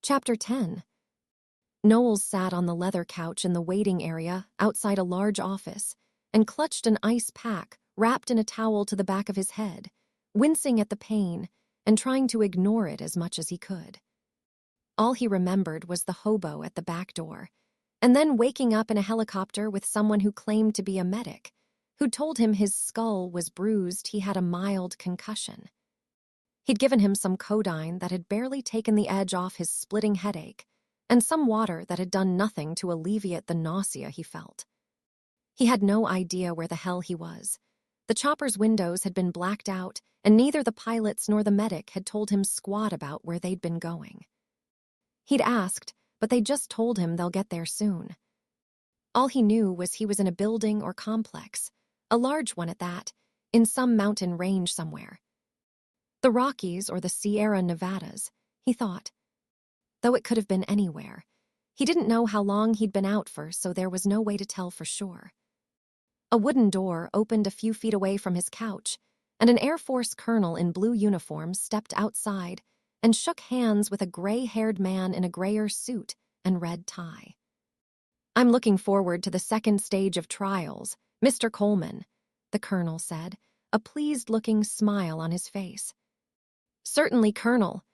Chapter 10. Knowles sat on the leather couch in the waiting area outside a large office and clutched an ice pack wrapped in a towel to the back of his head, wincing at the pain and trying to ignore it as much as he could. All he remembered was the hobo at the back door, and then waking up in a helicopter with someone who claimed to be a medic, who told him his skull was bruised, he had a mild concussion. He'd given him some codeine that had barely taken the edge off his splitting headache, and some water that had done nothing to alleviate the nausea he felt. He had no idea where the hell he was. The chopper's windows had been blacked out, and neither the pilots nor the medic had told him squat about where they'd been going. He'd asked, but they just told him they'll get there soon. All he knew was he was in a building or complex, a large one at that, in some mountain range somewhere. The Rockies or the Sierra Nevadas, he thought. Though it could have been anywhere. He didn't know how long he'd been out for, so there was no way to tell for sure. A wooden door opened a few feet away from his couch, and an Air Force colonel in blue uniform stepped outside and shook hands with a gray-haired man in a grayer suit and red tie. "I'm looking forward to the second stage of trials, Mr. Coleman," the colonel said, a pleased-looking smile on his face. "Certainly, Colonel,"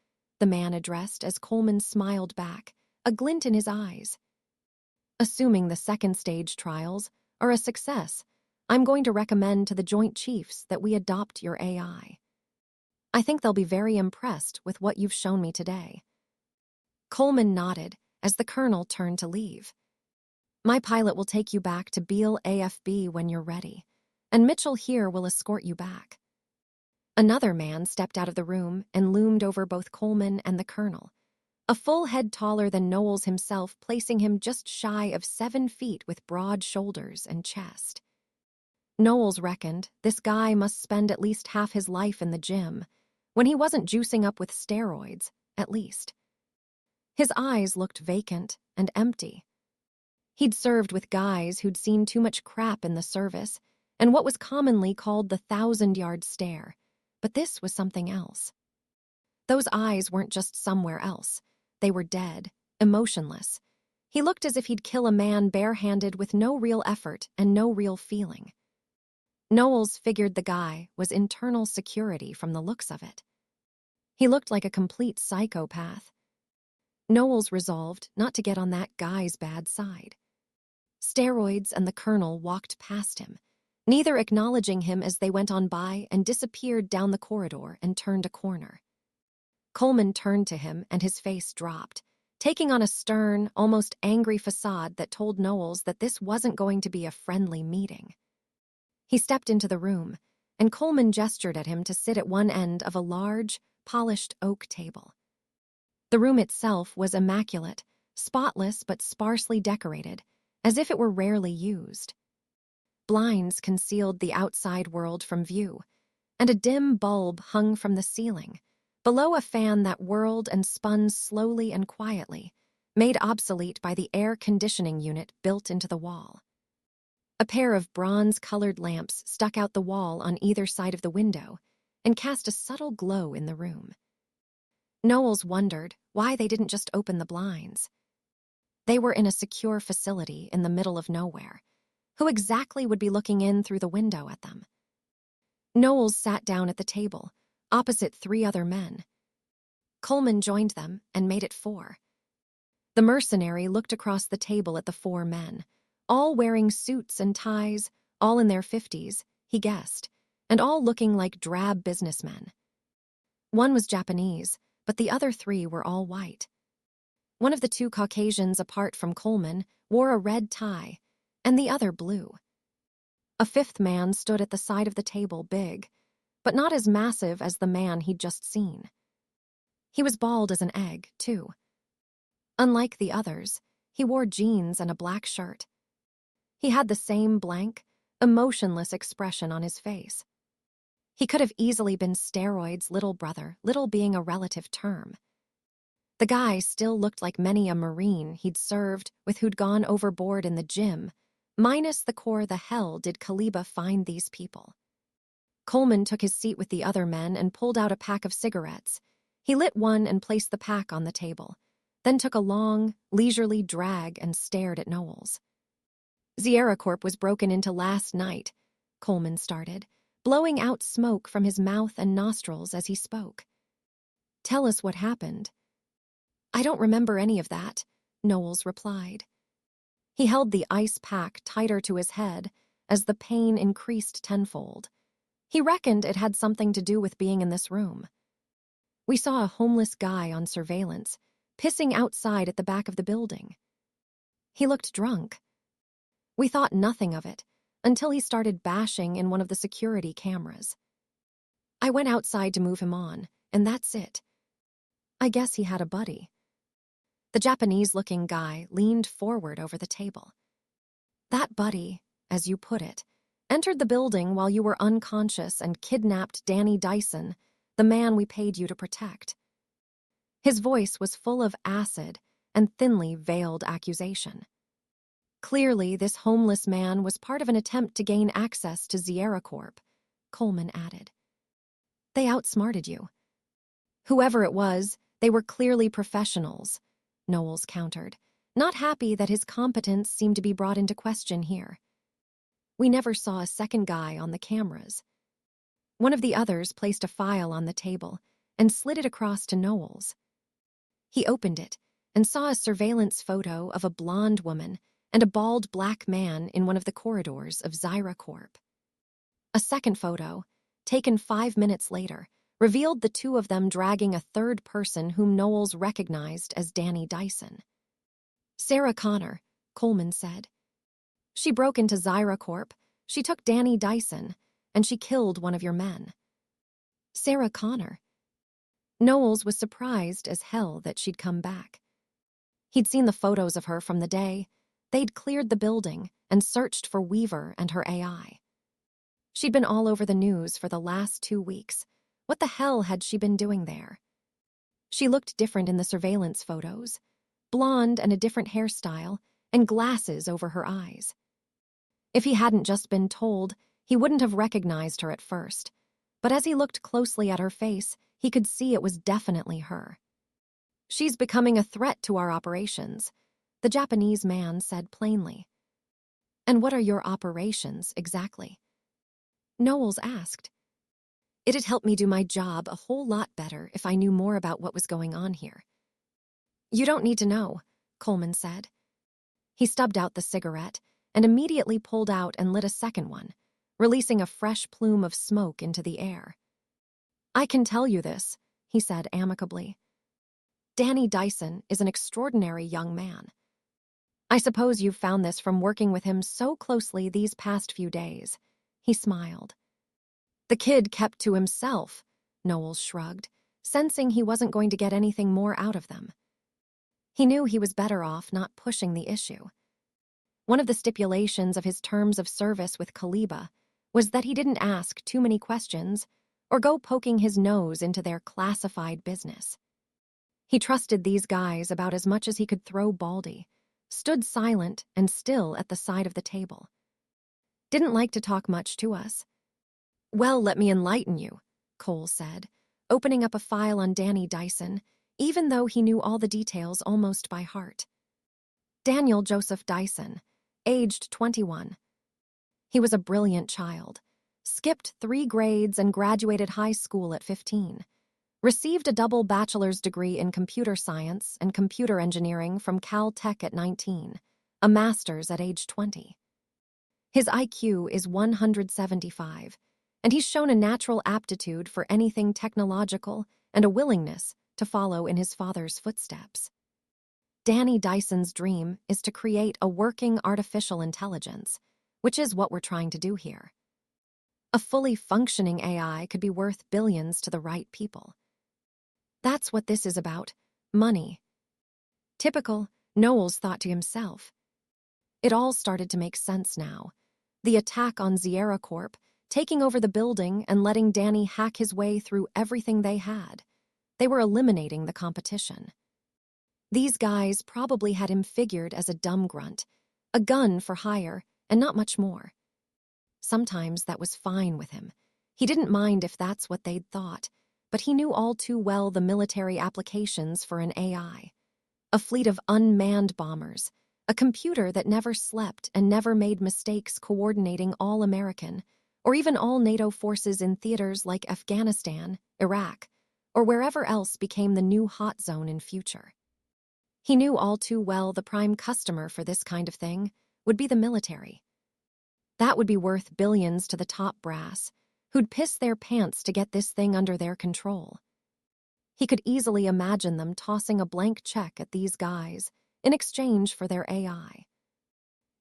the man addressed as Coleman smiled back, a glint in his eyes. "Assuming the second stage trials are a success, I'm going to recommend to the Joint Chiefs that we adopt your AI. I think they'll be very impressed with what you've shown me today." Coleman nodded as the colonel turned to leave. "My pilot will take you back to Beale AFB when you're ready, and Mitchell here will escort you back." Another man stepped out of the room and loomed over both Coleman and the colonel, a full head taller than Knowles himself, placing him just shy of 7 feet with broad shoulders and chest. Knowles reckoned this guy must spend at least half his life in the gym, when he wasn't juicing up with steroids, at least. His eyes looked vacant and empty. He'd served with guys who'd seen too much crap in the service and what was commonly called the 1,000-yard stare, but this was something else. Those eyes weren't just somewhere else. They were dead, emotionless. He looked as if he'd kill a man barehanded with no real effort and no real feeling. Knowles figured the guy was internal security from the looks of it. He looked like a complete psychopath. Knowles resolved not to get on that guy's bad side. Steroids and the colonel walked past him, neither acknowledging him as they went on by and disappeared down the corridor and turned a corner. Coleman turned to him and his face dropped, taking on a stern, almost angry facade that told Knowles that this wasn't going to be a friendly meeting. He stepped into the room, and Coleman gestured at him to sit at one end of a large, polished oak table. The room itself was immaculate, spotless but sparsely decorated, as if it were rarely used. Blinds concealed the outside world from view, and a dim bulb hung from the ceiling, below a fan that whirled and spun slowly and quietly, made obsolete by the air conditioning unit built into the wall. A pair of bronze-colored lamps stuck out the wall on either side of the window and cast a subtle glow in the room. Knowles wondered why they didn't just open the blinds. They were in a secure facility in the middle of nowhere. Who exactly would be looking in through the window at them? Knowles sat down at the table, opposite 3 other men. Coleman joined them and made it 4. The mercenary looked across the table at the 4 men, all wearing suits and ties, all in their 50s, he guessed, and all looking like drab businessmen. One was Japanese, but the other 3 were all white. One of the 2 Caucasians apart from Coleman wore a red tie, and the other blue. A 5th man stood at the side of the table, big, but not as massive as the man he'd just seen. He was bald as an egg, too. Unlike the others, he wore jeans and a black shirt. He had the same blank, emotionless expression on his face. He could have easily been steroids' little brother, little being a relative term. The guy still looked like many a Marine he'd served with who'd gone overboard in the gym, minus the core. The hell did Kaliba find these people? Coleman took his seat with the other men and pulled out a pack of cigarettes. He lit one and placed the pack on the table. then took a long, leisurely drag and stared at Knowles. Sierra Corp was broken into last night, Coleman started, blowing out smoke from his mouth and nostrils as he spoke. Tell us what happened. I don't remember any of that, Knowles replied. He held the ice pack tighter to his head as the pain increased tenfold. He reckoned it had something to do with being in this room. We saw a homeless guy on surveillance, pissing outside at the back of the building. He looked drunk. We thought nothing of it until he started bashing in one of the security cameras. I went outside to move him on, and that's it. I guess he had a buddy. The Japanese-looking guy leaned forward over the table. That buddy, as you put it, entered the building while you were unconscious and kidnapped Danny Dyson, the man we paid you to protect. His voice was full of acid and thinly veiled accusation. Clearly, this homeless man was part of an attempt to gain access to Sierra Corp, Coleman added. They outsmarted you. Whoever it was, they were clearly professionals, Knowles countered, not happy that his competence seemed to be brought into question here. We never saw a second guy on the cameras. One of the others placed a file on the table and slid it across to Knowles. He opened it and saw a surveillance photo of a blonde woman and a bald black man in one of the corridors of Sierra Corp. A second photo, taken 5 minutes later, revealed the two of them dragging a third person whom Knowles recognized as Danny Dyson. Sarah Connor, Coleman said. She broke into Sierra Corp, she took Danny Dyson, and she killed one of your men. Sarah Connor. Knowles was surprised as hell that she'd come back. He'd seen the photos of her from the day. They'd cleared the building and searched for Weaver and her AI. She'd been all over the news for the last 2 weeks. What the hell had she been doing there? She looked different in the surveillance photos, blonde and a different hairstyle, and glasses over her eyes. If he hadn't just been told, he wouldn't have recognized her at first, but as he looked closely at her face, he could see it was definitely her. She's becoming a threat to our operations, the Japanese man said plainly. And what are your operations, exactly? Knowles asked. It'd help me do my job a whole lot better if I knew more about what was going on here. You don't need to know, Coleman said. He stubbed out the cigarette and immediately pulled out and lit a second one, releasing a fresh plume of smoke into the air. I can tell you this, he said amicably. Danny Dyson is an extraordinary young man. I suppose you've found this from working with him so closely these past few days. He smiled. The kid kept to himself, Knowles shrugged, sensing he wasn't going to get anything more out of them. He knew he was better off not pushing the issue. One of the stipulations of his terms of service with Kaliba was that he didn't ask too many questions or go poking his nose into their classified business. He trusted these guys about as much as he could throw Baldy, stood silent and still at the side of the table. Didn't like to talk much to us. Well, let me enlighten you, Cole said, opening up a file on Danny Dyson, even though he knew all the details almost by heart. Daniel Joseph Dyson, aged 21. He was a brilliant child, skipped 3 grades and graduated high school at 15, received a double bachelor's degree in computer science and computer engineering from Cal Tech at 19, a master's at age 20. His IQ is 175, and he's shown a natural aptitude for anything technological and a willingness to follow in his father's footsteps. Danny Dyson's dream is to create a working artificial intelligence, which is what we're trying to do here. A fully functioning AI could be worth billions to the right people. That's what this is about, money. Typical, Knowles thought to himself. It all started to make sense now. The attack on Sierra Corp, taking over the building and letting Danny hack his way through everything they had. They were eliminating the competition. These guys probably had him figured as a dumb grunt, a gun for hire, and not much more. Sometimes that was fine with him. He didn't mind if that's what they'd thought, but he knew all too well the military applications for an AI. A fleet of unmanned bombers, a computer that never slept and never made mistakes coordinating all American, or even all NATO forces in theaters like Afghanistan, Iraq, or wherever else became the new hot zone in future. He knew all too well the prime customer for this kind of thing would be the military. That would be worth billions to the top brass, who'd piss their pants to get this thing under their control. He could easily imagine them tossing a blank check at these guys in exchange for their AI.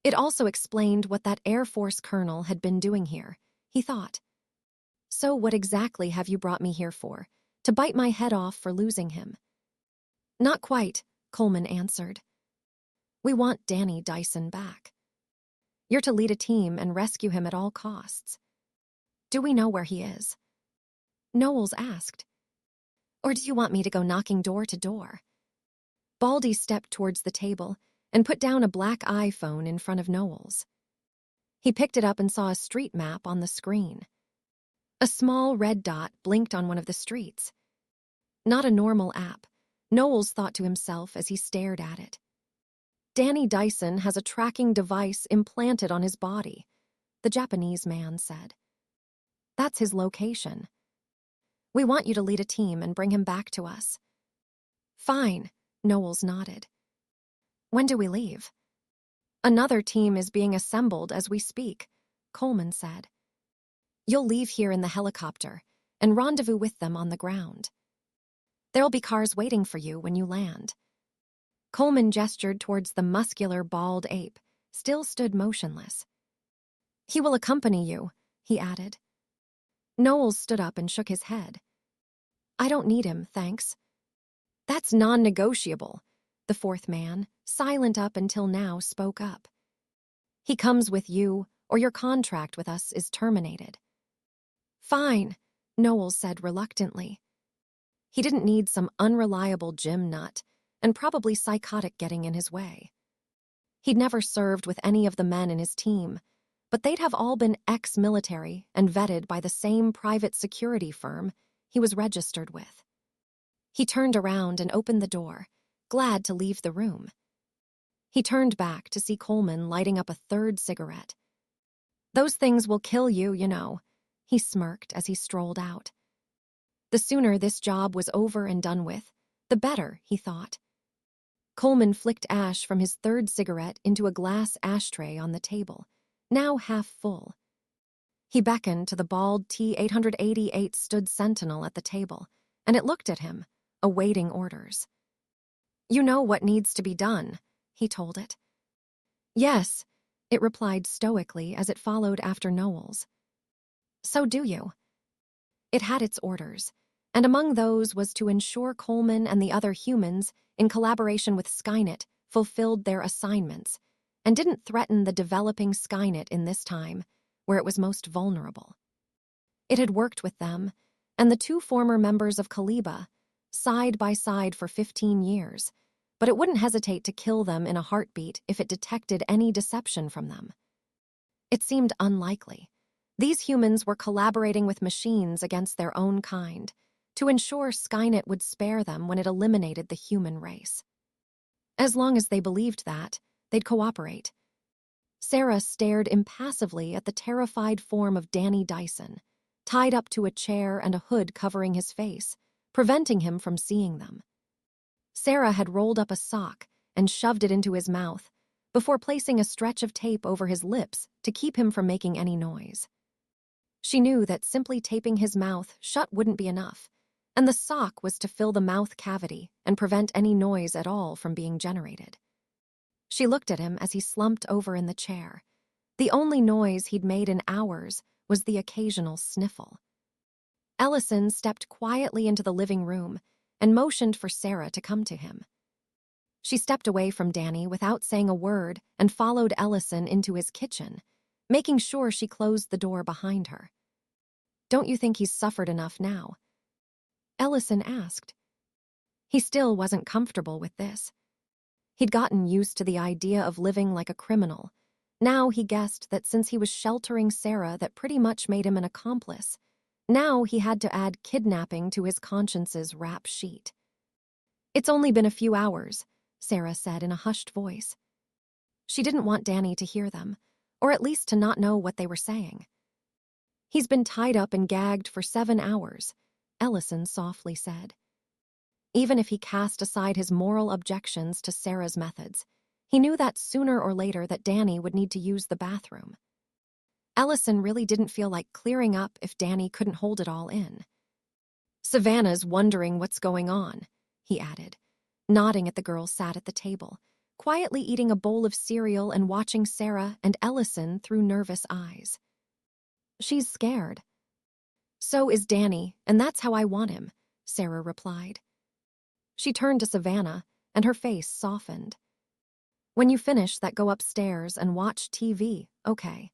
It also explained what that Air Force colonel had been doing here, he thought. So what exactly have you brought me here for? To bite my head off for losing him? Not quite, Coleman answered. We want Danny Dyson back. You're to lead a team and rescue him at all costs. Do we know where he is? Knowles asked. Or do you want me to go knocking door to door? Baldy stepped towards the table and put down a black iPhone in front of Knowles. He picked it up and saw a street map on the screen. A small red dot blinked on one of the streets. Not a normal app, Knowles thought to himself as he stared at it. Danny Dyson has a tracking device implanted on his body, the Japanese man said. That's his location. We want you to lead a team and bring him back to us. Fine, Knowles nodded. When do we leave? Another team is being assembled as we speak, Coleman said. You'll leave here in the helicopter and rendezvous with them on the ground. There'll be cars waiting for you when you land. Coleman gestured towards the muscular, bald ape, still stood motionless. He will accompany you, he added. Knowles stood up and shook his head. I don't need him, thanks. That's non-negotiable, the fourth man, silent up until now, spoke up. He comes with you, or your contract with us is terminated. Fine, Knowles said reluctantly. He didn't need some unreliable gym nut, and probably psychotic getting in his way. He'd never served with any of the men in his team, but they'd have all been ex-military and vetted by the same private security firm he was registered with. He turned around and opened the door, glad to leave the room. He turned back to see Coleman lighting up a third cigarette. Those things will kill you, you know, he smirked as he strolled out. The sooner this job was over and done with, the better, he thought. Coleman flicked ash from his third cigarette into a glass ashtray on the table, now half full. He beckoned to the bald T-888 stood sentinel at the table, and it looked at him, awaiting orders. You know what needs to be done, he told it. Yes, it replied stoically as it followed after Knowles. So do you. It had its orders, and among those was to ensure Coleman and the other humans, in collaboration with Skynet, fulfilled their assignments, and didn't threaten the developing Skynet in this time, where it was most vulnerable. It had worked with them, and the two former members of Kaliba, side by side for 15 years, but it wouldn't hesitate to kill them in a heartbeat if it detected any deception from them. It seemed unlikely. These humans were collaborating with machines against their own kind to ensure Skynet would spare them when it eliminated the human race. As long as they believed that, they'd cooperate. Sarah stared impassively at the terrified form of Danny Dyson, tied up to a chair and a hood covering his face, preventing him from seeing them. Sarah had rolled up a sock and shoved it into his mouth before placing a stretch of tape over his lips to keep him from making any noise. She knew that simply taping his mouth shut wouldn't be enough, and the sock was to fill the mouth cavity and prevent any noise at all from being generated. She looked at him as he slumped over in the chair. The only noise he'd made in hours was the occasional sniffle. Ellison stepped quietly into the living room and motioned for Sarah to come to him. She stepped away from Danny without saying a word and followed Ellison into his kitchen, making sure she closed the door behind her. Don't you think he's suffered enough now? Ellison asked. He still wasn't comfortable with this. He'd gotten used to the idea of living like a criminal. Now he guessed that since he was sheltering Sarah, that pretty much made him an accomplice. Now he had to add kidnapping to his conscience's rap sheet. It's only been a few hours, Sarah said in a hushed voice. She didn't want Danny to hear them, or at least to not know what they were saying. He's been tied up and gagged for 7 hours, Ellison softly said. Even if he cast aside his moral objections to Sarah's methods, he knew that sooner or later that Danny would need to use the bathroom. Ellison really didn't feel like clearing up if Danny couldn't hold it all in. Savannah's wondering what's going on, he added, nodding at the girl sat at the table, quietly eating a bowl of cereal and watching Sarah and Ellison through nervous eyes. She's scared. So is Danny, and that's how I want him, Sarah replied. She turned to Savannah, and her face softened. When you finish that, go upstairs and watch TV, okay?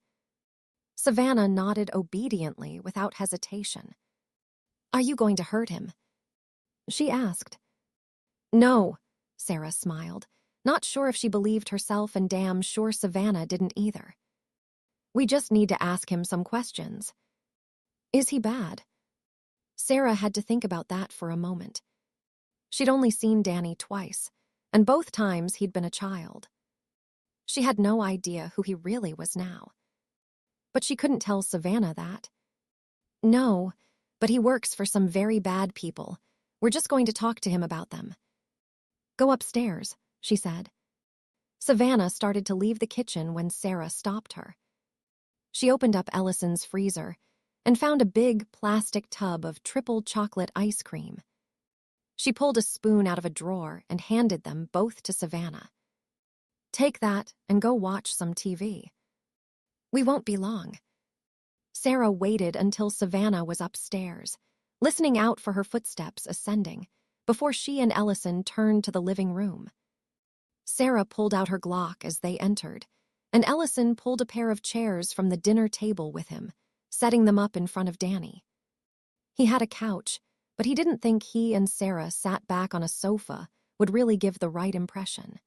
Savannah nodded obediently without hesitation. Are you going to hurt him? She asked. No, Sarah smiled, not sure if she believed herself and damn sure Savannah didn't either. We just need to ask him some questions. Is he bad? Sarah had to think about that for a moment. She'd only seen Danny twice, and both times he'd been a child. She had no idea who he really was now. But she couldn't tell Savannah that. No, but he works for some very bad people. We're just going to talk to him about them. Go upstairs, she said. Savannah started to leave the kitchen when Sarah stopped her. She opened up Ellison's freezer and found a big plastic tub of triple chocolate ice cream. She pulled a spoon out of a drawer and handed them both to Savannah. Take that and go watch some TV. We won't be long. Sarah waited until Savannah was upstairs, listening out for her footsteps ascending, before she and Ellison turned to the living room. Sarah pulled out her Glock as they entered, and Ellison pulled a pair of chairs from the dinner table with him, setting them up in front of Danny. He had a couch, but he didn't think he and Sarah sat back on a sofa would really give the right impression.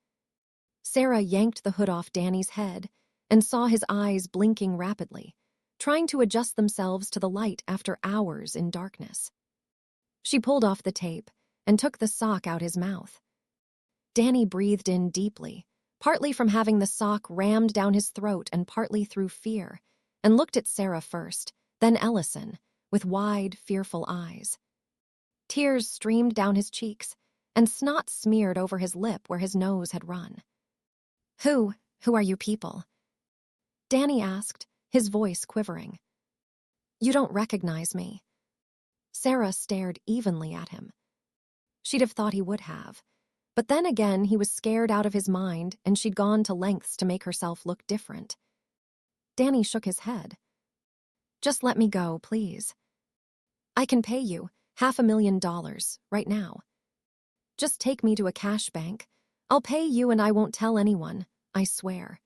Sarah yanked the hood off Danny's head and saw his eyes blinking rapidly, trying to adjust themselves to the light after hours in darkness. She pulled off the tape and took the sock out his mouth. Danny breathed in deeply, partly from having the sock rammed down his throat and partly through fear, and looked at Sarah first, then Ellison, with wide, fearful eyes. Tears streamed down his cheeks, and snot smeared over his lip where his nose had run. Who are you people? Danny asked, his voice quivering. You don't recognize me. Sarah stared evenly at him. She'd have thought he would have, but then again he was scared out of his mind and she'd gone to lengths to make herself look different. Danny shook his head. Just let me go, please. I can pay you $500,000 right now. Just take me to a cash bank. I'll pay you and I won't tell anyone, I swear.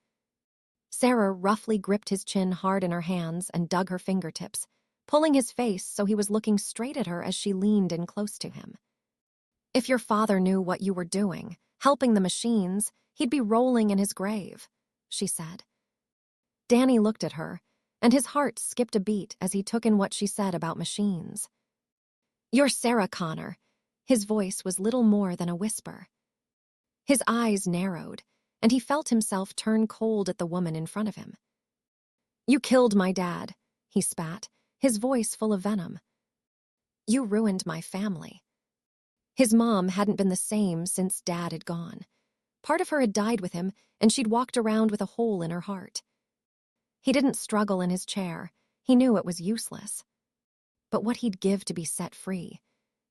Sarah roughly gripped his chin hard in her hands and dug her fingertips, pulling his face so he was looking straight at her as she leaned in close to him. If your father knew what you were doing, helping the machines, he'd be rolling in his grave, she said. Danny looked at her, and his heart skipped a beat as he took in what she said about machines. You're Sarah Connor. His voice was little more than a whisper. His eyes narrowed, and he felt himself turn cold at the woman in front of him. You killed my dad, he spat, his voice full of venom. You ruined my family. His mom hadn't been the same since Dad had gone. Part of her had died with him, and she'd walked around with a hole in her heart. He didn't struggle in his chair. He knew it was useless. But what he'd give to be set free.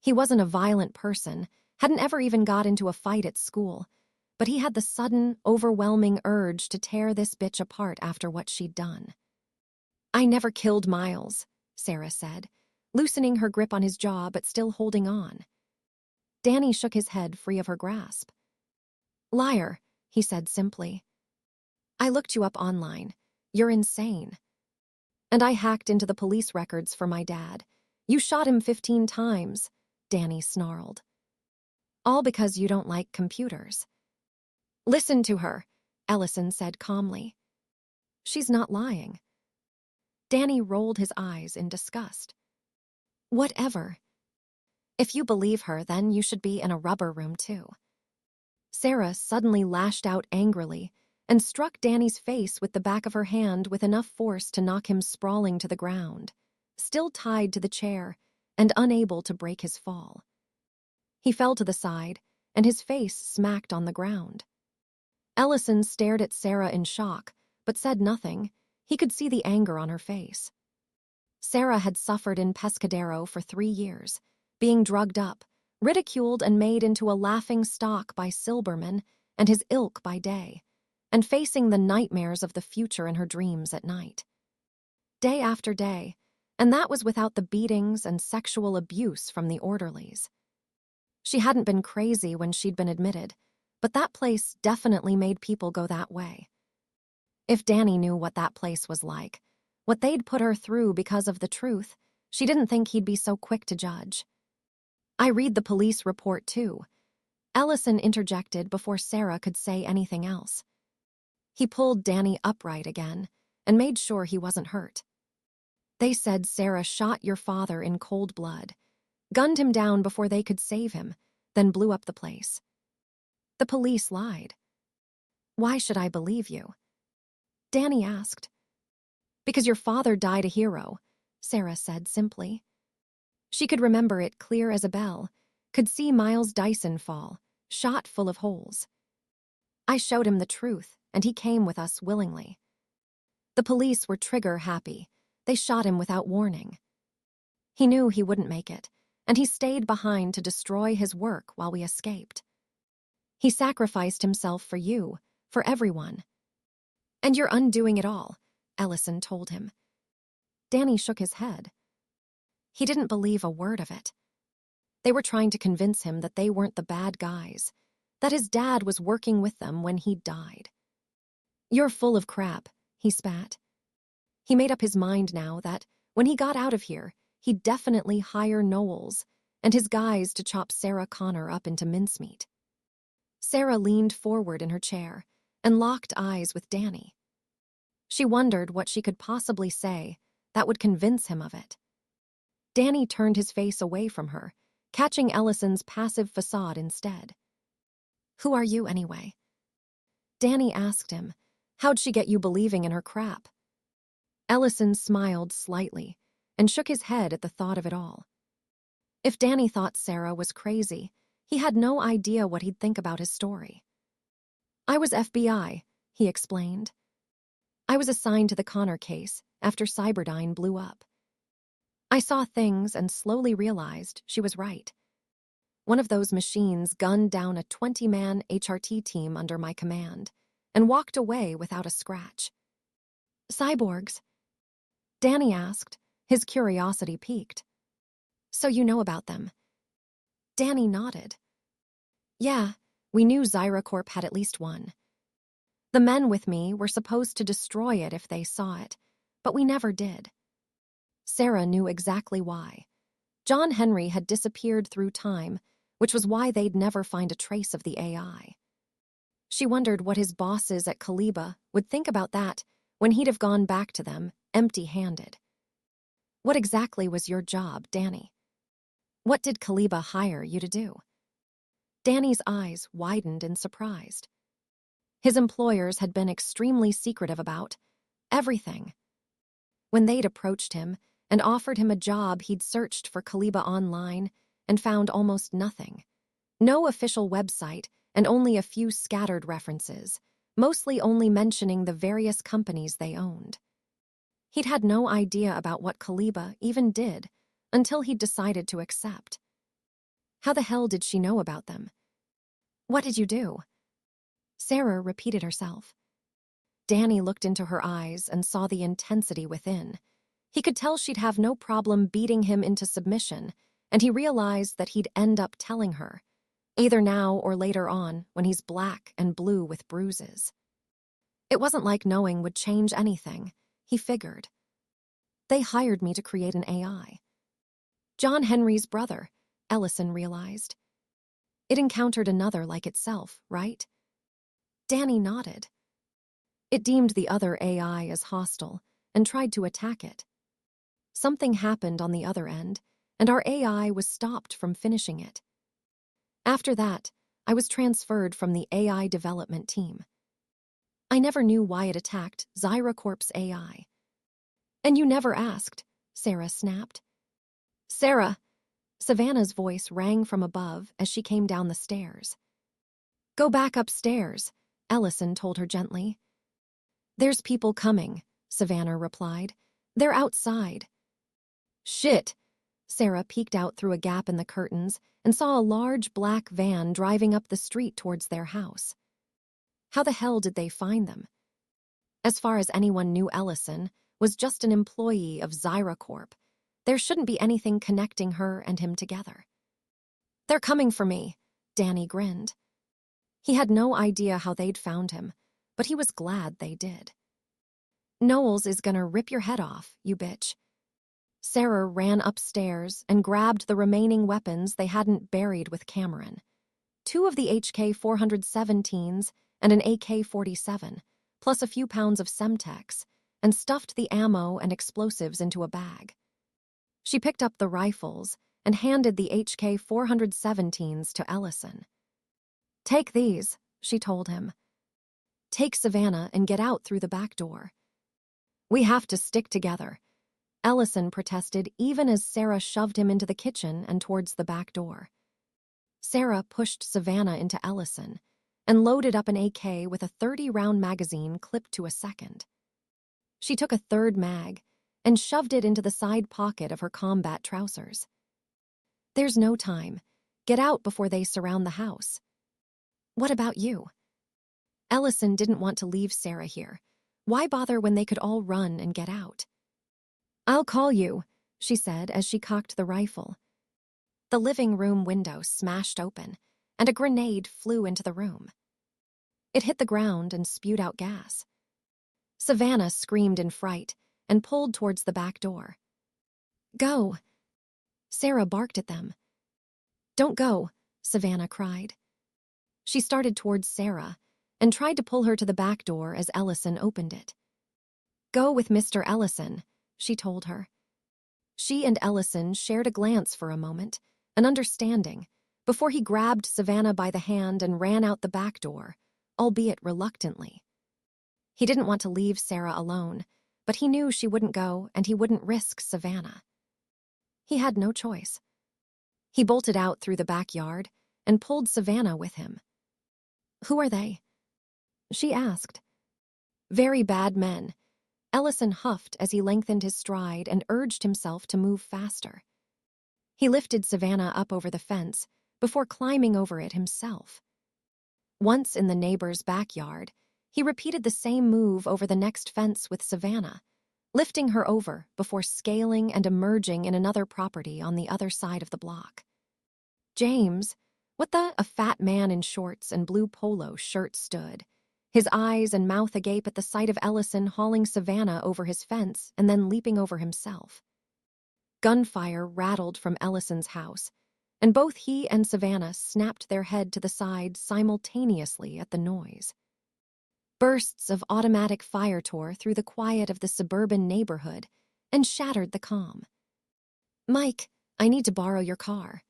He wasn't a violent person, hadn't ever even got into a fight at school, but he had the sudden, overwhelming urge to tear this bitch apart after what she'd done. I never killed Miles, Sarah said, loosening her grip on his jaw but still holding on. Danny shook his head free of her grasp. Liar, he said simply. I looked you up online. You're insane. And I hacked into the police records for my dad. You shot him 15 times, Danny snarled. All because you don't like computers. Listen to her, Ellison said calmly. She's not lying. Danny rolled his eyes in disgust. Whatever. If you believe her, then you should be in a rubber room too. Sarah suddenly lashed out angrily and struck Danny's face with the back of her hand with enough force to knock him sprawling to the ground, still tied to the chair and unable to break his fall. He fell to the side, and his face smacked on the ground. Ellison stared at Sarah in shock, but said nothing. He could see the anger on her face. Sarah had suffered in Pescadero for 3 years, being drugged up, ridiculed and made into a laughing stock by Silberman and his ilk by day, and facing the nightmares of the future in her dreams at night. Day after day, and that was without the beatings and sexual abuse from the orderlies. She hadn't been crazy when she'd been admitted, but that place definitely made people go that way. If Danny knew what that place was like, what they'd put her through because of the truth, she didn't think he'd be so quick to judge. I read the police report too. Ellison interjected before Sarah could say anything else. He pulled Danny upright again and made sure he wasn't hurt. They said Sarah shot your father in cold blood, gunned him down before they could save him, then blew up the place. The police lied. Why should I believe you? Danny asked. Because your father died a hero, Sarah said simply. She could remember it clear as a bell, could see Miles Dyson fall, shot full of holes. I showed him the truth, and he came with us willingly. The police were trigger-happy. They shot him without warning. He knew he wouldn't make it, and he stayed behind to destroy his work while we escaped. He sacrificed himself for you, for everyone. And you're undoing it all, Ellison told him. Danny shook his head. He didn't believe a word of it. They were trying to convince him that they weren't the bad guys, that his dad was working with them when he died. You're full of crap, he spat. He made up his mind now that, when he got out of here, he'd definitely hire Knowles and his guys to chop Sarah Connor up into mincemeat. Sarah leaned forward in her chair and locked eyes with Danny. She wondered what she could possibly say that would convince him of it. Danny turned his face away from her, catching Ellison's passive facade instead. Who are you, anyway? Danny asked him. How'd she get you believing in her crap? Ellison smiled slightly and shook his head at the thought of it all. If Danny thought Sarah was crazy, he had no idea what he'd think about his story. I was FBI, he explained. I was assigned to the Connor case after Cyberdyne blew up. I saw things and slowly realized she was right. One of those machines gunned down a 20-man HRT team under my command and walked away without a scratch. Cyborgs? Danny asked, his curiosity piqued. So you know about them? Danny nodded. Yeah, we knew Zyracorp had at least one. The men with me were supposed to destroy it if they saw it, but we never did. Sarah knew exactly why. John Henry had disappeared through time, which was why they'd never find a trace of the AI. She wondered what his bosses at Kaliba would think about that when he'd have gone back to them, empty-handed. What exactly was your job, Danny? What did Kaliba hire you to do? Danny's eyes widened in surprise. His employers had been extremely secretive about everything. When they'd approached him and offered him a job, he'd searched for Kaliba online and found almost nothing. No official website and only a few scattered references, mostly only mentioning the various companies they owned. He'd had no idea about what Kaliba even did until he'd decided to accept. How the hell did she know about them? What did you do? Sarah repeated herself. Danny looked into her eyes and saw the intensity within. He could tell she'd have no problem beating him into submission, and he realized that he'd end up telling her, either now or later on when he's black and blue with bruises. It wasn't like knowing would change anything, he figured. They hired me to create an AI. John Henry's brother, Ellison realized. It encountered another like itself, right? Danny nodded. It deemed the other AI as hostile and tried to attack it. Something happened on the other end, and our AI was stopped from finishing it. After that, I was transferred from the AI development team. I never knew why it attacked Zyracorp's AI. And you never asked, Sarah snapped. Sarah! Savannah's voice rang from above as she came down the stairs. Go back upstairs, Ellison told her gently. There's people coming, Savannah replied. They're outside. Shit! Sarah peeked out through a gap in the curtains and saw a large black van driving up the street towards their house. How the hell did they find them? As far as anyone knew, Ellison was just an employee of Zyracorp. There shouldn't be anything connecting her and him together. They're coming for me, Danny grinned. He had no idea how they'd found him, but he was glad they did. Knowles is gonna rip your head off, you bitch. Sarah ran upstairs and grabbed the remaining weapons they hadn't buried with Cameron. 2 of the HK-417s and an AK-47, plus a few pounds of Semtex, and stuffed the ammo and explosives into a bag. She picked up the rifles and handed the HK-417s to Ellison. Take these, she told him. Take Savannah and get out through the back door. We have to stick together, Ellison protested even as Sarah shoved him into the kitchen and towards the back door. Sarah pushed Savannah into Ellison and loaded up an AK with a 30-round magazine clipped to a second. She took a third mag and shoved it into the side pocket of her combat trousers. There's no time. Get out before they surround the house. What about you? Ellison didn't want to leave Sarah here. Why bother when they could all run and get out? I'll call you, she said as she cocked the rifle. The living room window smashed open, and a grenade flew into the room. It hit the ground and spewed out gas. Savannah screamed in fright and pulled towards the back door. Go! Sarah barked at them. Don't go, Savannah cried. She started towards Sarah and tried to pull her to the back door as Ellison opened it. Go with Mr. Ellison, she told her. She and Ellison shared a glance for a moment, an understanding, before he grabbed Savannah by the hand and ran out the back door, albeit reluctantly. He didn't want to leave Sarah alone, but he knew she wouldn't go and he wouldn't risk Savannah. He had no choice. He bolted out through the backyard and pulled Savannah with him. Who are they? She asked. Very bad men. Ellison huffed as he lengthened his stride and urged himself to move faster. He lifted Savannah up over the fence before climbing over it himself. Once in the neighbor's backyard, he repeated the same move over the next fence with Savannah, lifting her over before scaling and emerging in another property on the other side of the block. James, a fat man in shorts and blue polo shirt stood, his eyes and mouth agape at the sight of Ellison hauling Savannah over his fence and then leaping over himself. Gunfire rattled from Ellison's house, and both he and Savannah snapped their head to the side simultaneously at the noise. Bursts of automatic fire tore through the quiet of the suburban neighborhood and shattered the calm. Mike, I need to borrow your car.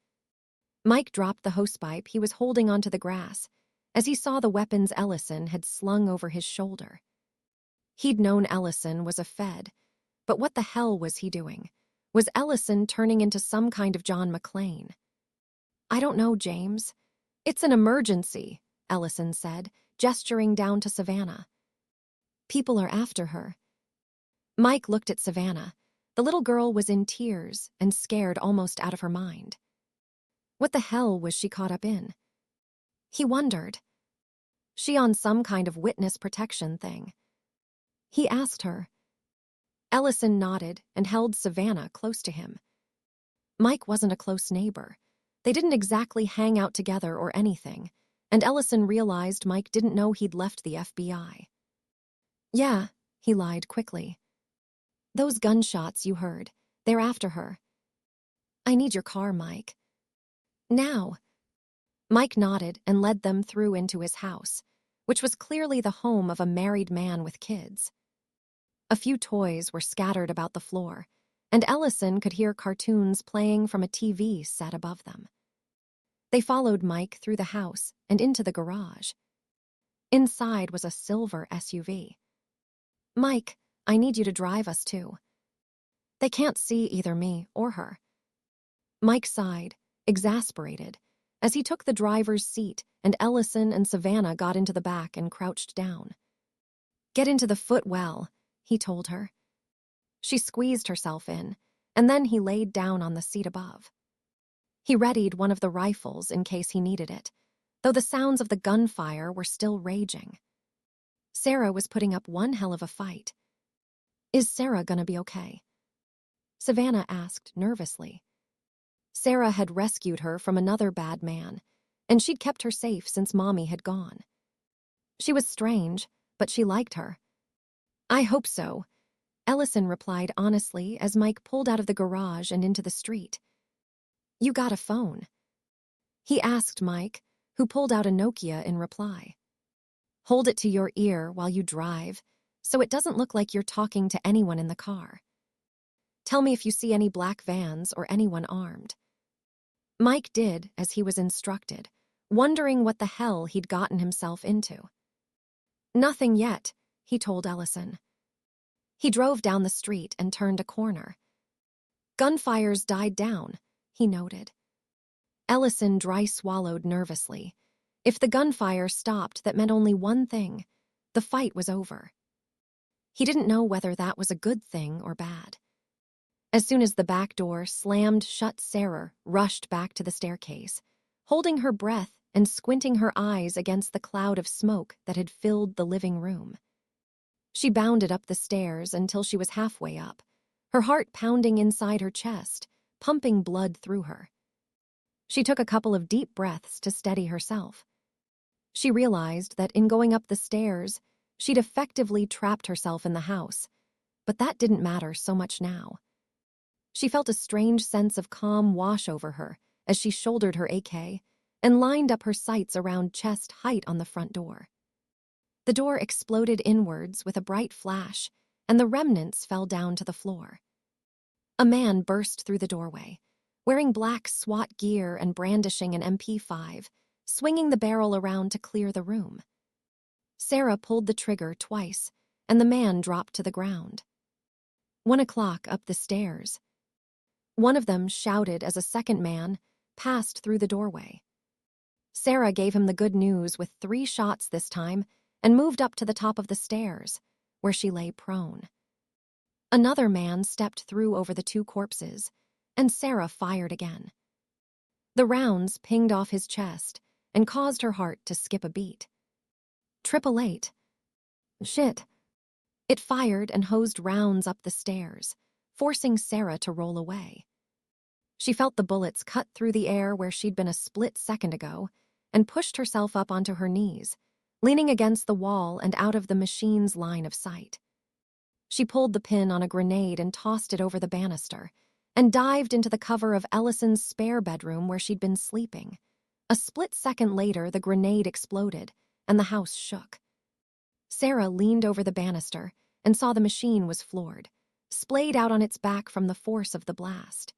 Mike dropped the hosepipe he was holding onto the grass as he saw the weapons Ellison had slung over his shoulder. He'd known Ellison was a Fed, but what the hell was he doing? Was Ellison turning into some kind of John McClane? I don't know, James. It's an emergency, Ellison said, gesturing down to Savannah. People are after her. Mike looked at Savannah. The little girl was in tears and scared almost out of her mind. What the hell was she caught up in? He wondered. She on some kind of witness protection thing? He asked her. Ellison nodded and held Savannah close to him. Mike wasn't a close neighbor. They didn't exactly hang out together or anything, and Ellison realized Mike didn't know he'd left the FBI. Yeah, he lied quickly. Those gunshots you heard, they're after her. I need your car, Mike. Now. Mike nodded and led them through into his house, which was clearly the home of a married man with kids. A few toys were scattered about the floor, and Ellison could hear cartoons playing from a TV set above them. They followed Mike through the house and into the garage. Inside was a silver SUV. "Mike, I need you to drive us too. They can't see either me or her." Mike sighed, exasperated, as he took the driver's seat and Ellison and Savannah got into the back and crouched down. "Get into the footwell," he told her. She squeezed herself in, and then he laid down on the seat above. He readied one of the rifles in case he needed it, though the sounds of the gunfire were still raging. Sarah was putting up one hell of a fight. "Is Sarah gonna be okay?" Savannah asked nervously. Sarah had rescued her from another bad man, and she'd kept her safe since Mommy had gone. She was strange, but she liked her. "I hope so," Ellison replied honestly as Mike pulled out of the garage and into the street. "You got a phone?" he asked Mike, who pulled out a Nokia in reply. "Hold it to your ear while you drive, so it doesn't look like you're talking to anyone in the car. Tell me if you see any black vans or anyone armed." Mike did as he was instructed, wondering what the hell he'd gotten himself into. "Nothing yet," he told Ellison. He drove down the street and turned a corner. "Gunfires died down," he noted. Ellison dry swallowed nervously. If the gunfire stopped, that meant only one thing: the fight was over. He didn't know whether that was a good thing or bad. As soon as the back door slammed shut, Sarah rushed back to the staircase, holding her breath and squinting her eyes against the cloud of smoke that had filled the living room. She bounded up the stairs until she was halfway up, her heart pounding inside her chest, pumping blood through her. She took a couple of deep breaths to steady herself. She realized that in going up the stairs, she'd effectively trapped herself in the house, but that didn't matter so much now. She felt a strange sense of calm wash over her as she shouldered her AK and lined up her sights around chest height on the front door. The door exploded inwards with a bright flash, and the remnants fell down to the floor. A man burst through the doorway, wearing black SWAT gear and brandishing an MP5, swinging the barrel around to clear the room. Sarah pulled the trigger twice, and the man dropped to the ground. 1 o'clock up the stairs. One of them shouted as a second man passed through the doorway. Sarah gave him the good news with 3 shots this time and moved up to the top of the stairs, where she lay prone. Another man stepped through over the 2 corpses, and Sarah fired again. The rounds pinged off his chest and caused her heart to skip a beat. 888. Shit. It fired and hosed rounds up the stairs, forcing Sarah to roll away. She felt the bullets cut through the air where she'd been a split second ago and pushed herself up onto her knees, leaning against the wall and out of the machine's line of sight. She pulled the pin on a grenade and tossed it over the banister and dived into the cover of Ellison's spare bedroom where she'd been sleeping. A split second later, the grenade exploded and the house shook. Sarah leaned over the banister and saw the machine was floored, splayed out on its back from the force of the blast.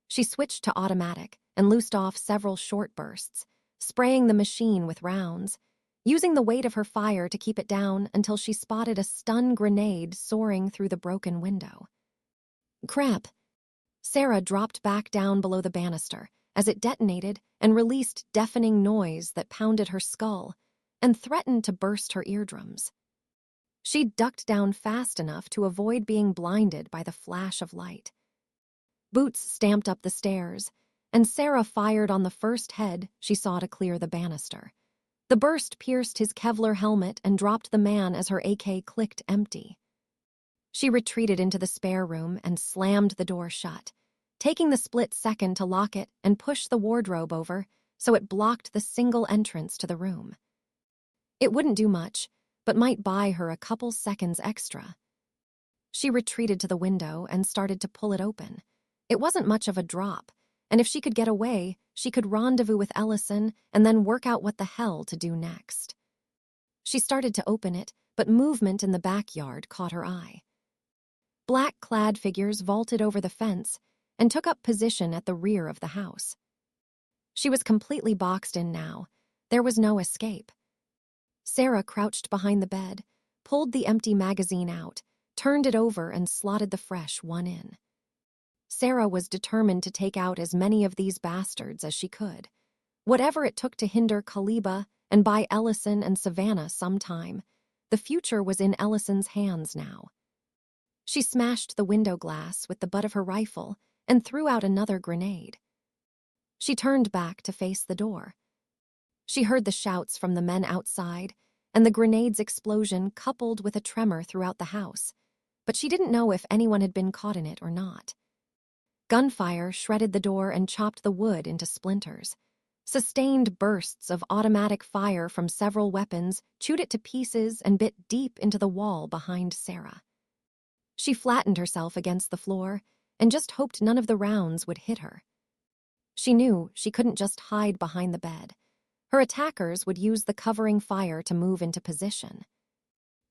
She switched to automatic and loosed off several short bursts, spraying the machine with rounds, using the weight of her fire to keep it down until she spotted a stun grenade soaring through the broken window. Crap! Sarah dropped back down below the banister as it detonated and released deafening noise that pounded her skull and threatened to burst her eardrums. She ducked down fast enough to avoid being blinded by the flash of light. Boots stamped up the stairs, and Sarah fired on the first head she saw to clear the banister. The burst pierced his Kevlar helmet and dropped the man as her AK clicked empty. She retreated into the spare room and slammed the door shut, taking the split second to lock it and push the wardrobe over so it blocked the single entrance to the room. It wouldn't do much, but might buy her a couple seconds extra. She retreated to the window and started to pull it open. It wasn't much of a drop, and if she could get away, she could rendezvous with Ellison and then work out what the hell to do next. She started to open it, but movement in the backyard caught her eye. Black-clad figures vaulted over the fence and took up position at the rear of the house. She was completely boxed in now. There was no escape. Sarah crouched behind the bed, pulled the empty magazine out, turned it over and slotted the fresh one in. Sarah was determined to take out as many of these bastards as she could. Whatever it took to hinder Kaliba and buy Ellison and Savannah some time, the future was in Ellison's hands now. She smashed the window glass with the butt of her rifle and threw out another grenade. She turned back to face the door. She heard the shouts from the men outside and the grenade's explosion coupled with a tremor throughout the house, but she didn't know if anyone had been caught in it or not. Gunfire shredded the door and chopped the wood into splinters. Sustained bursts of automatic fire from several weapons chewed it to pieces and bit deep into the wall behind Sarah. She flattened herself against the floor and just hoped none of the rounds would hit her. She knew she couldn't just hide behind the bed. Her attackers would use the covering fire to move into position.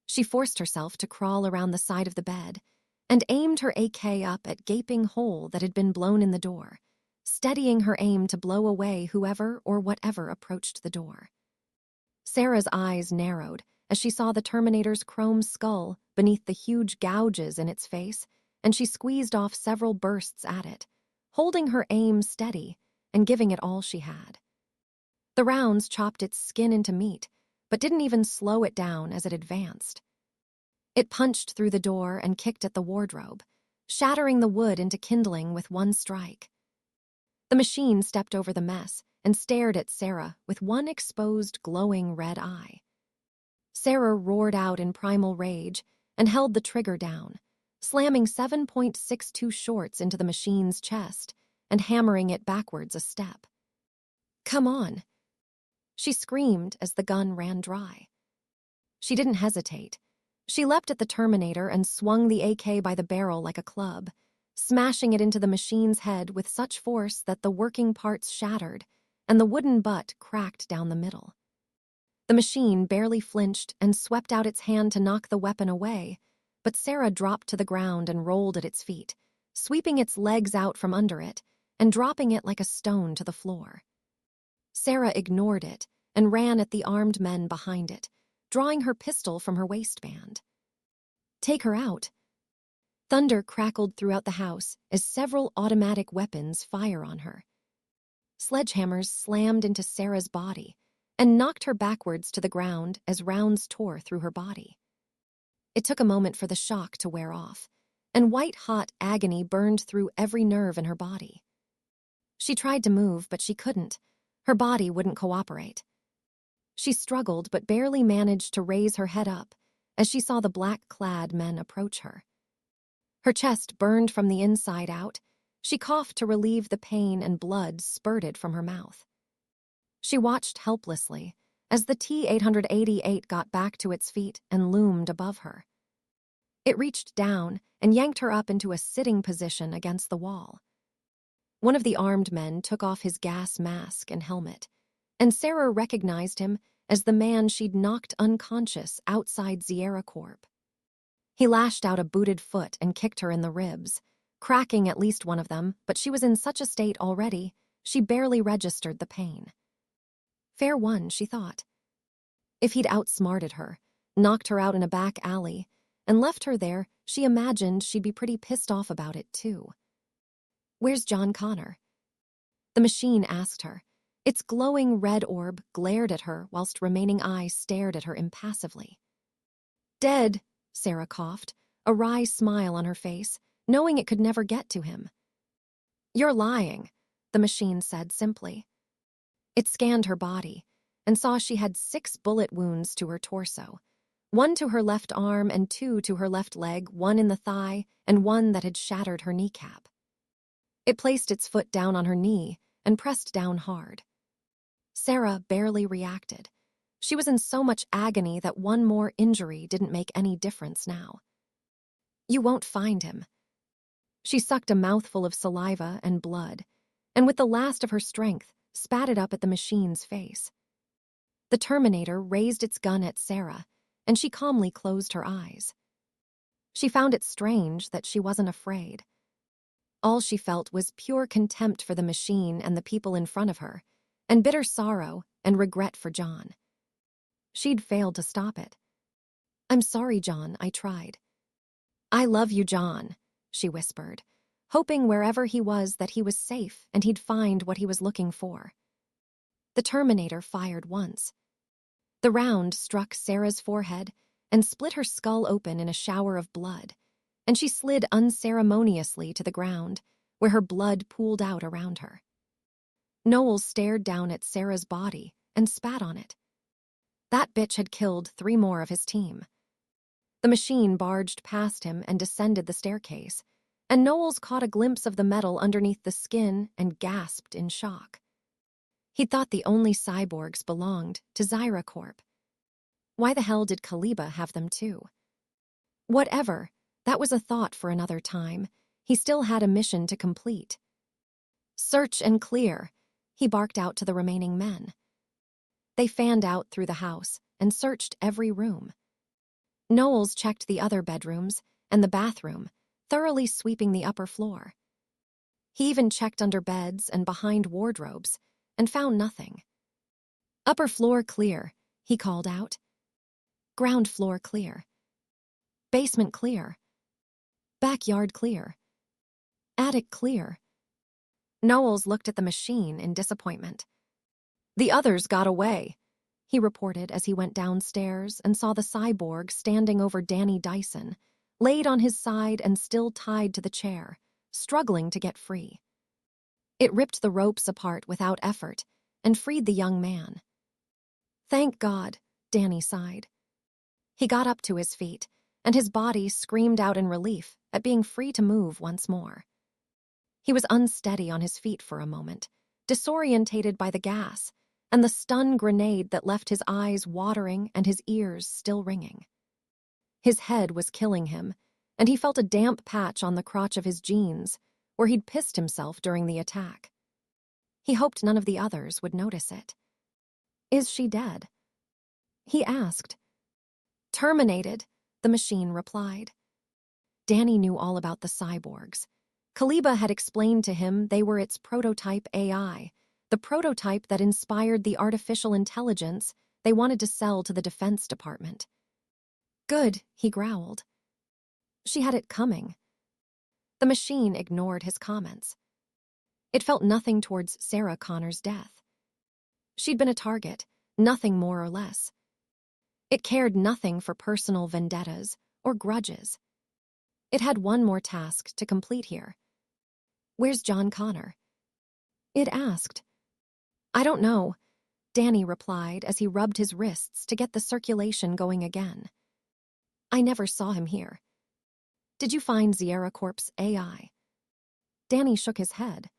She forced herself to crawl around the side of the bed and aimed her AK up at gaping hole that had been blown in the door, steadying her aim to blow away whoever or whatever approached the door. Sarah's eyes narrowed as she saw the Terminator's chrome skull beneath the huge gouges in its face, and she squeezed off several bursts at it, holding her aim steady and giving it all she had. The rounds chopped its skin into meat, but didn't even slow it down as it advanced. It punched through the door and kicked at the wardrobe, shattering the wood into kindling with one strike. The machine stepped over the mess and stared at Sarah with one exposed, glowing red eye. Sarah roared out in primal rage and held the trigger down, slamming 7.62 shorts into the machine's chest and hammering it backwards a step. "Come on!" She screamed as the gun ran dry. She didn't hesitate. She leapt at the Terminator and swung the AK by the barrel like a club, smashing it into the machine's head with such force that the working parts shattered and the wooden butt cracked down the middle. The machine barely flinched and swept out its hand to knock the weapon away, but Sarah dropped to the ground and rolled at its feet, sweeping its legs out from under it and dropping it like a stone to the floor. Sarah ignored it and ran at the armed men behind it, drawing her pistol from her waistband. "Take her out." Thunder crackled throughout the house as several automatic weapons fire on her. Sledgehammers slammed into Sarah's body and knocked her backwards to the ground as rounds tore through her body. It took a moment for the shock to wear off, and white-hot agony burned through every nerve in her body. She tried to move, but she couldn't. Her body wouldn't cooperate. She struggled but barely managed to raise her head up as she saw the black-clad men approach her. Her chest burned from the inside out. She coughed to relieve the pain and blood spurted from her mouth. She watched helplessly as the T-888 got back to its feet and loomed above her. It reached down and yanked her up into a sitting position against the wall. One of the armed men took off his gas mask and helmet, and Sarah recognized him as the man she'd knocked unconscious outside Sierra Corp. He lashed out a booted foot and kicked her in the ribs, cracking at least one of them, but she was in such a state already, she barely registered the pain. Fair one, she thought. If he'd outsmarted her, knocked her out in a back alley, and left her there, she imagined she'd be pretty pissed off about it, too. "Where's John Connor?" The machine asked her. Its glowing red orb glared at her whilst remaining eyes stared at her impassively. "Dead," Sarah coughed, a wry smile on her face, knowing it could never get to him. "You're lying," the machine said simply. It scanned her body and saw she had 6 bullet wounds to her torso, 1 to her left arm and 2 to her left leg, 1 in the thigh and 1 that had shattered her kneecap. It placed its foot down on her knee and pressed down hard. Sarah barely reacted. She was in so much agony that one more injury didn't make any difference now. "You won't find him." She sucked a mouthful of saliva and blood, and with the last of her strength, spat it up at the machine's face. The Terminator raised its gun at Sarah, and she calmly closed her eyes. She found it strange that she wasn't afraid. All she felt was pure contempt for the machine and the people in front of her, and bitter sorrow and regret for John. She'd failed to stop it. "I'm sorry, John, I tried." "I love you, John," she whispered, hoping wherever he was that he was safe and he'd find what he was looking for. The Terminator fired once. The round struck Sarah's forehead and split her skull open in a shower of blood, and she slid unceremoniously to the ground, where her blood pooled out around her. Noel stared down at Sarah's body and spat on it. That bitch had killed 3 more of his team. The machine barged past him and descended the staircase, and Knowles caught a glimpse of the metal underneath the skin and gasped in shock. He thought the only cyborgs belonged to Zyra Corp. Why the hell did Kaliba have them too? Whatever, that was a thought for another time. He still had a mission to complete. "Search and clear," he barked out to the remaining men. They fanned out through the house and searched every room. Knowles checked the other bedrooms and the bathroom, thoroughly sweeping the upper floor. He even checked under beds and behind wardrobes and found nothing. "Upper floor clear," he called out. "Ground floor clear. Basement clear. Backyard clear. Attic clear." Knowles looked at the machine in disappointment. "The others got away," he reported as he went downstairs and saw the cyborg standing over Danny Dyson, laid on his side and still tied to the chair, struggling to get free. It ripped the ropes apart without effort and freed the young man. "Thank God," Danny sighed. He got up to his feet, and his body screamed out in relief at being free to move once more. He was unsteady on his feet for a moment, disorientated by the gas and the stun grenade that left his eyes watering and his ears still ringing. His head was killing him, and he felt a damp patch on the crotch of his jeans, where he'd pissed himself during the attack. He hoped none of the others would notice it. "Is she dead?" he asked. "Terminated," the machine replied. Danny knew all about the cyborgs. Kaliba had explained to him they were its prototype AI, the prototype that inspired the artificial intelligence they wanted to sell to the Defense Department. "Good," he growled. She had it coming. The machine ignored his comments. It felt nothing towards Sarah Connor's death. She'd been a target, nothing more or less. It cared nothing for personal vendettas or grudges. It had one more task to complete here. "Where's John Connor?" it asked. "I don't know," Danny replied as he rubbed his wrists to get the circulation going again. "I never saw him here." "Did you find Zyra Corp's AI?" Danny shook his head.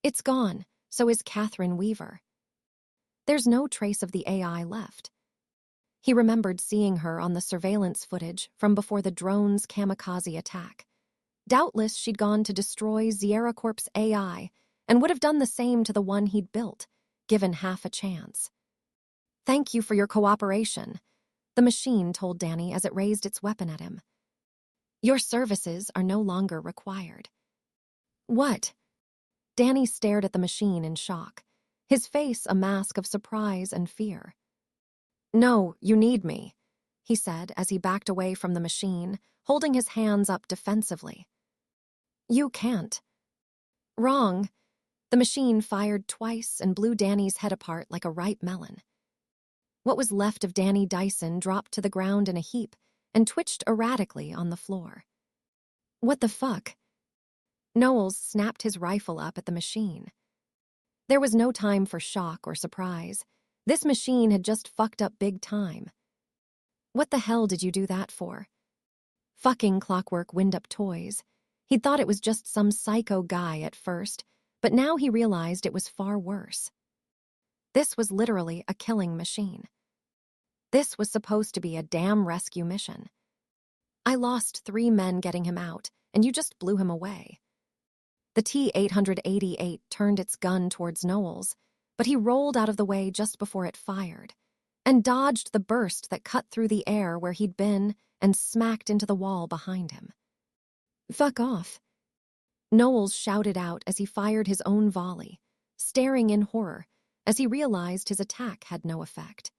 "It's gone, so is Catherine Weaver. There's no trace of the AI left." He remembered seeing her on the surveillance footage from before the drone's kamikaze attack. Doubtless she'd gone to destroy Zyra Corp's AI and would have done the same to the one he'd built, given half a chance. "Thank you for your cooperation," the machine told Danny as it raised its weapon at him. "Your services are no longer required." "What?" Danny stared at the machine in shock, his face a mask of surprise and fear. "No, you need me," he said as he backed away from the machine, holding his hands up defensively. "You can't." "Wrong." The machine fired twice and blew Danny's head apart like a ripe melon. What was left of Danny Dyson dropped to the ground in a heap and twitched erratically on the floor. "What the fuck?" Knowles snapped his rifle up at the machine. There was no time for shock or surprise. This machine had just fucked up big time. "What the hell did you do that for?" Fucking Clockwork wind-up toys. He'd thought it was just some psycho guy at first, but now he realized it was far worse. This was literally a killing machine. This was supposed to be a damn rescue mission. "I lost 3 men getting him out, and you just blew him away." The T-888 turned its gun towards Knowles, but he rolled out of the way just before it fired, and dodged the burst that cut through the air where he'd been and smacked into the wall behind him. "Fuck off," Knowles shouted out as he fired his own volley, staring in horror, as he realized his attack had no effect.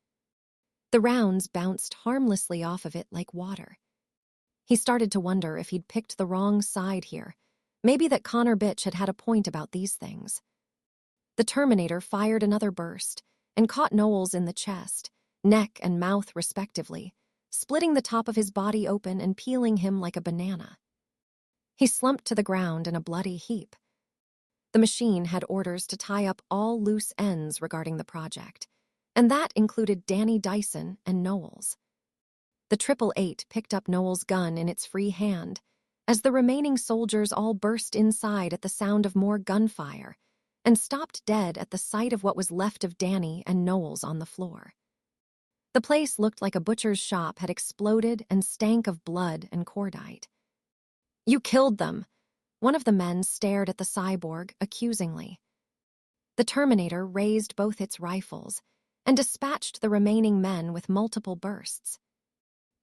The rounds bounced harmlessly off of it like water. He started to wonder if he'd picked the wrong side here. Maybe that Connor bitch had a point about these things. The Terminator fired another burst and caught Knowles in the chest, neck and mouth respectively, splitting the top of his body open and peeling him like a banana. He slumped to the ground in a bloody heap. The machine had orders to tie up all loose ends regarding the project, and that included Danny Dyson and Knowles. The 888 picked up Knowles' gun in its free hand, as the remaining soldiers all burst inside at the sound of more gunfire, and stopped dead at the sight of what was left of Danny and Knowles on the floor. The place looked like a butcher's shop had exploded and stank of blood and cordite. "You killed them!" One of the men stared at the cyborg accusingly. The Terminator raised both its rifles and dispatched the remaining men with multiple bursts.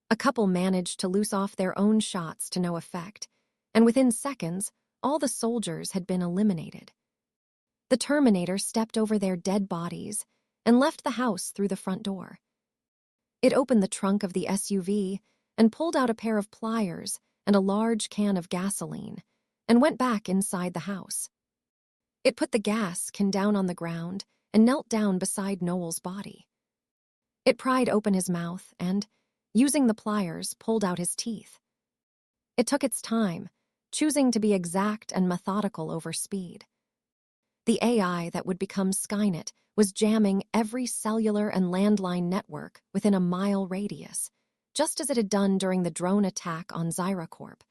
A couple managed to loose off their own shots to no effect, and within seconds, all the soldiers had been eliminated. The Terminator stepped over their dead bodies and left the house through the front door. It opened the trunk of the SUV and pulled out a pair of pliers and a large can of gasoline, and went back inside the house. It put the gas can down on the ground and knelt down beside Knowles' body. It pried open his mouth and, using the pliers, pulled out his teeth. It took its time, choosing to be exact and methodical over speed. The AI that would become Skynet was jamming every cellular and landline network within a mile radius, just as it had done during the drone attack on Zyracorp.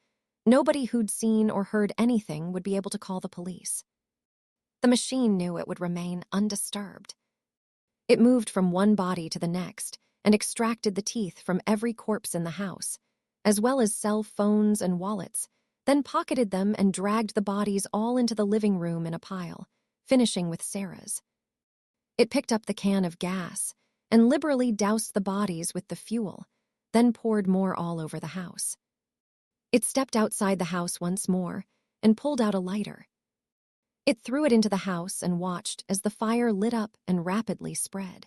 Nobody who'd seen or heard anything would be able to call the police. The machine knew it would remain undisturbed. It moved from one body to the next and extracted the teeth from every corpse in the house, as well as cell phones and wallets, then pocketed them and dragged the bodies all into the living room in a pile, finishing with Sarah's. It picked up the can of gas and liberally doused the bodies with the fuel, then poured more all over the house. It stepped outside the house once more and pulled out a lighter. It threw it into the house and watched as the fire lit up and rapidly spread.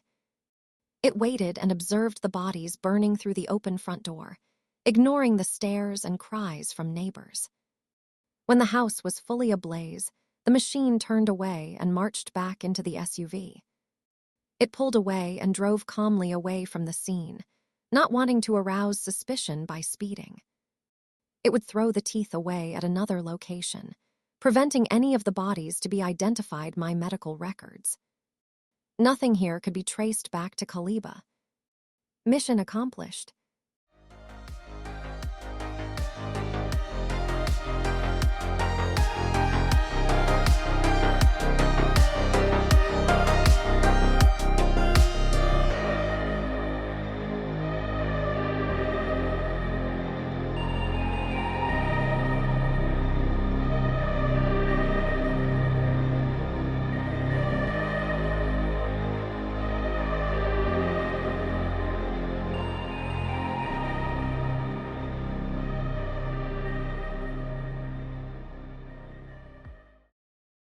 It waited and observed the bodies burning through the open front door, ignoring the stares and cries from neighbors. When the house was fully ablaze, the machine turned away and marched back into the SUV. It pulled away and drove calmly away from the scene, not wanting to arouse suspicion by speeding. It would throw the teeth away at another location, preventing any of the bodies to be identified by medical records. Nothing here could be traced back to Kaliba. Mission accomplished.